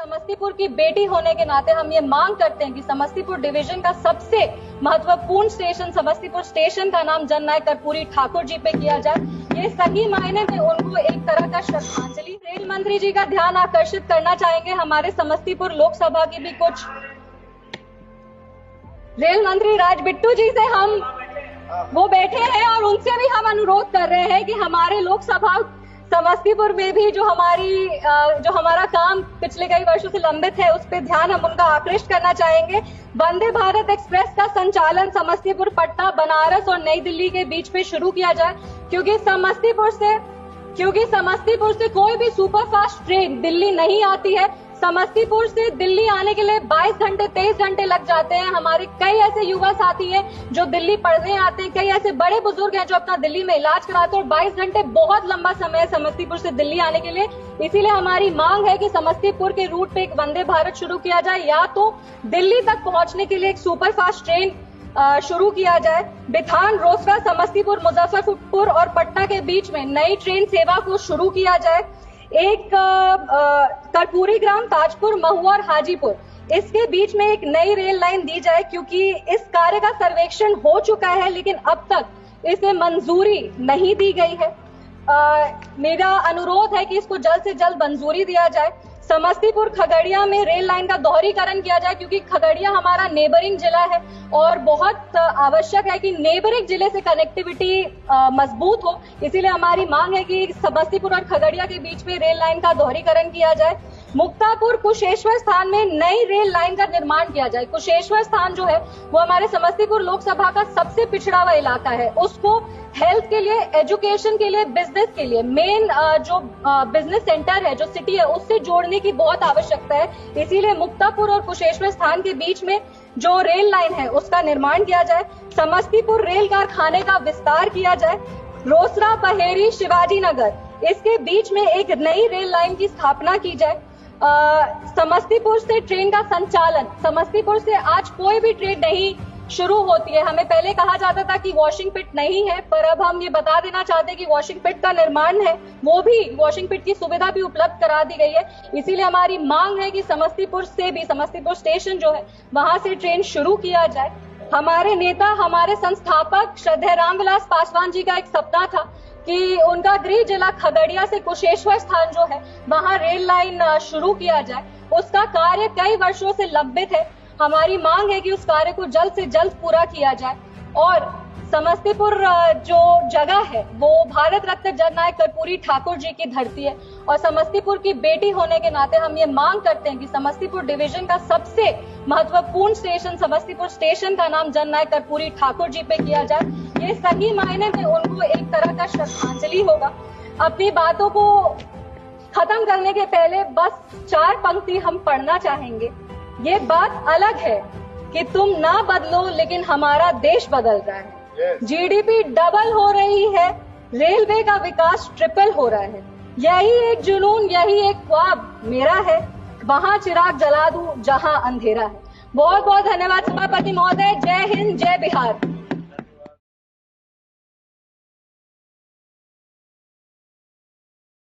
समस्तीपुर की बेटी होने के नाते हम ये मांग करते हैं कि समस्तीपुर डिवीजन का सबसे महत्वपूर्ण स्टेशन समस्तीपुर स्टेशन का नाम जननायक कर्पूरी ठाकुर जी पे किया जाए। ये सही मायने में उनको एक तरह का श्रद्धांजलि। रेल मंत्री जी का ध्यान आकर्षित करना चाहेंगे हमारे समस्तीपुर लोकसभा की भी कुछ रेल मंत्री राज बिट्टू जी से हम वो बैठे हैं और उनसे भी हम अनुरोध कर रहे हैं कि हमारे लोकसभा समस्तीपुर में भी जो हमारा काम पिछले कई वर्षों से लंबित है उस पर ध्यान हम उनका आकृष्ट करना चाहेंगे। वंदे भारत एक्सप्रेस का संचालन समस्तीपुर, पटना, बनारस और नई दिल्ली के बीच में शुरू किया जाए, क्योंकि समस्तीपुर से कोई भी सुपरफास्ट ट्रेन दिल्ली नहीं आती है। समस्तीपुर से दिल्ली आने के लिए 22 घंटे 23 घंटे लग जाते हैं। हमारे कई ऐसे युवा साथी हैं जो दिल्ली पढ़ने आते हैं, कई ऐसे बड़े बुजुर्ग हैं जो अपना दिल्ली में इलाज कराते हैं और 22 घंटे बहुत लंबा समय है समस्तीपुर से दिल्ली आने के लिए। इसीलिए हमारी मांग है कि समस्तीपुर के रूट पे एक वंदे भारत शुरू किया जाए, या तो दिल्ली तक पहुंचने के लिए एक सुपरफास्ट ट्रेन शुरू किया जाए। बिथान, रोसड़ा, समस्तीपुर, मुजफ्फरपुर और पटना के बीच में नई ट्रेन सेवा को शुरू किया जाए। एक कर्पूरी ग्राम, ताजपुर, महुआ और हाजीपुर, इसके बीच में एक नई रेल लाइन दी जाए, क्योंकि इस कार्य का सर्वेक्षण हो चुका है लेकिन अब तक इसे मंजूरी नहीं दी गई है। मेरा अनुरोध है कि इसको जल्द से जल्द मंजूरी दिया जाए। समस्तीपुर खगड़िया में रेल लाइन का दोहरीकरण किया जाए, क्योंकि खगड़िया हमारा नेबरिंग जिला है और बहुत आवश्यक है कि नेबरिंग जिले से कनेक्टिविटी मजबूत हो। इसीलिए हमारी मांग है कि समस्तीपुर और खगड़िया के बीच में रेल लाइन का दोहरीकरण किया जाए। मुक्तापुर कुशेश्वर स्थान में नई रेल लाइन का निर्माण किया जाए। कुशेश्वर स्थान जो है वो हमारे समस्तीपुर लोकसभा का सबसे पिछड़ा हुआ इलाका है। उसको हेल्थ के लिए, एजुकेशन के लिए, बिजनेस के लिए, मेन जो बिजनेस सेंटर है, जो सिटी है, उससे जोड़ने की बहुत आवश्यकता है। इसीलिए मुक्तापुर और कुशेश्वर स्थान के बीच में जो रेल लाइन है उसका निर्माण किया जाए। समस्तीपुर रेल कारखाने का विस्तार किया जाए। रोसड़ा, पहेरी, शिवाजी नगर, इसके बीच में एक नई रेल लाइन की स्थापना की जाए। समस्तीपुर से ट्रेन का संचालन, समस्तीपुर से आज कोई भी ट्रेन नहीं शुरू होती है। हमें पहले कहा जाता था कि वॉशिंग पिट नहीं है, पर अब हम ये बता देना चाहते हैं कि वॉशिंग पिट का निर्माण है, वो भी वॉशिंग पिट की सुविधा भी उपलब्ध करा दी गई है। इसीलिए हमारी मांग है कि समस्तीपुर से भी, समस्तीपुर स्टेशन जो है वहां से ट्रेन शुरू किया जाए। हमारे नेता, हमारे संस्थापक श्रद्धेय रामविलास पासवान जी का एक सपना था कि उनका गृह जिला खगड़िया से कुशेश्वर स्थान जो है वहां रेल लाइन शुरू किया जाए। उसका कार्य कई वर्षों से लंबित है। हमारी मांग है कि उस कार्य को जल्द से जल्द पूरा किया जाए और समस्तीपुर जो जगह है वो भारत रत्न जननायक कर्पूरी ठाकुर जी की धरती है और समस्तीपुर की बेटी होने के नाते हम ये मांग करते हैं कि समस्तीपुर डिवीजन का सबसे महत्वपूर्ण स्टेशन समस्तीपुर स्टेशन का नाम जननायक कर्पूरी ठाकुर जी पे किया जाए। ये सही मायने में उनको एक तरह का श्रद्धांजलि होगा। अपनी बातों को खत्म करने के पहले बस 4 पंक्ति हम पढ़ना चाहेंगे। ये बात अलग है कि तुम ना बदलो लेकिन हमारा देश बदल रहा है। जीडीपी डबल हो रही है, रेलवे का विकास ट्रिपल हो रहा है। यही एक जुनून, यही एक ख्वाब मेरा है, वहां चिराग जला दूं जहां अंधेरा है। बहुत बहुत धन्यवाद सभापति महोदय। जय हिंद, जय बिहार।